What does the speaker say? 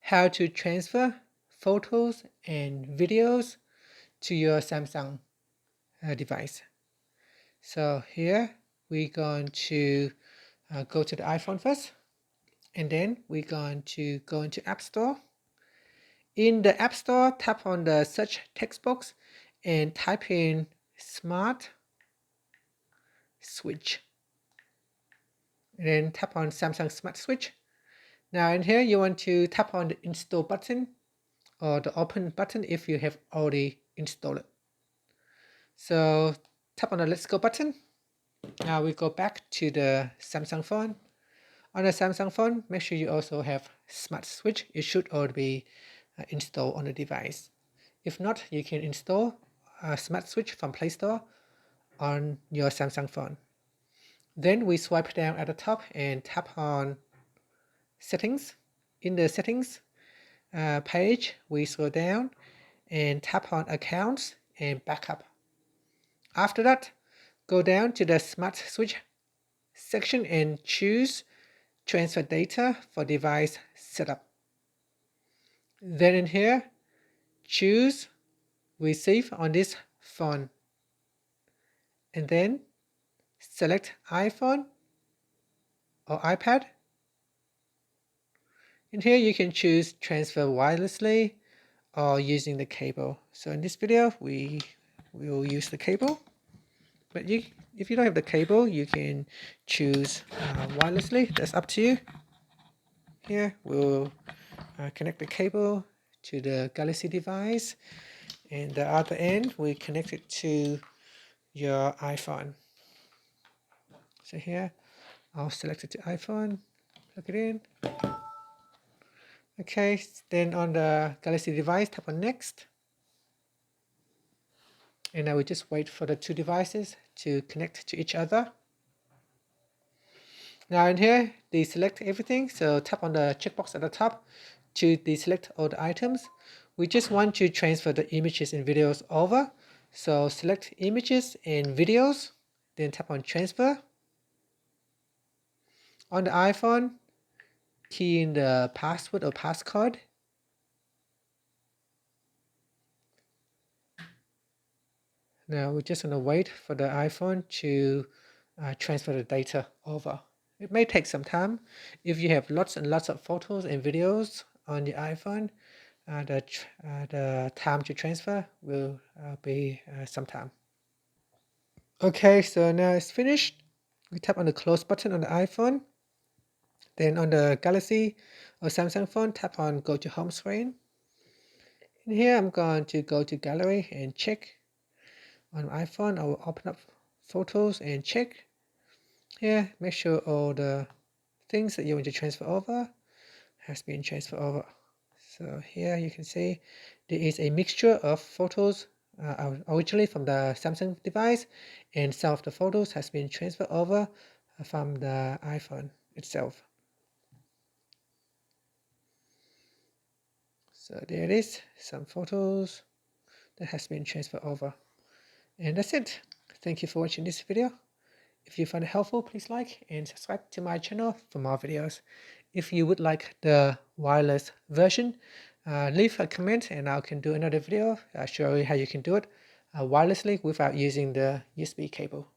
how to transfer photos and videos to your Samsung device. So here we're going to go to the iPhone first, and then we're going to go into App Store. In the App Store, tap on the search text box and type in Smart Switch. And then tap on Samsung Smart Switch. Now in here, you want to tap on the Install button or the Open button if you have already installed it. So tap on the Let's Go button. Now we go back to the Samsung phone. On the Samsung phone, make sure you also have Smart Switch. It should already be installed on the device. If not, you can install a Smart Switch from Play Store on your Samsung phone. Then we swipe down at the top and tap on Settings. In the Settings page, we scroll down and tap on Accounts and Backup. After that, go down to the Smart Switch section and choose Transfer Data for Device Setup. Then in here, choose Receive on this phone. And then select iPhone or iPad. In here, you can choose transfer wirelessly or using the cable. So in this video, we will use the cable. But if you don't have the cable, you can choose wirelessly. That's up to you. Here, we'll connect the cable to the Galaxy device. And the other end, we connect it to your iPhone. So here, I'll select it to iPhone, plug it in. Okay, then on the Galaxy device, tap on Next. And I will just wait for the two devices to connect to each other. Now in here, deselect everything. So tap on the checkbox at the top to deselect all the items. We just want to transfer the images and videos over. So select images and videos, then tap on transfer. On the iPhone, key in the password or passcode. Now we're just going to wait for the iPhone to transfer the data over. It may take some time. If you have lots and lots of photos and videos on the iPhone, the time to transfer will be some time. Okay, so now it's finished. We tap on the close button on the iPhone. Then on the Galaxy or Samsung phone, tap on go to home screen. In here, I'm going to go to gallery and check. On iPhone, I will open up photos and check. Here, make sure all the things that you want to transfer over has been transferred over. So here you can see there is a mixture of photos originally from the Samsung device, and some of the photos has been transferred over from the iPhone itself. So there it is, some photos that has been transferred over. And that's it. Thank you for watching this video. If you find it helpful, please like and subscribe to my channel for more videos. If you would like the wireless version, leave a comment and I can do another video show you how you can do it wirelessly without using the USB cable.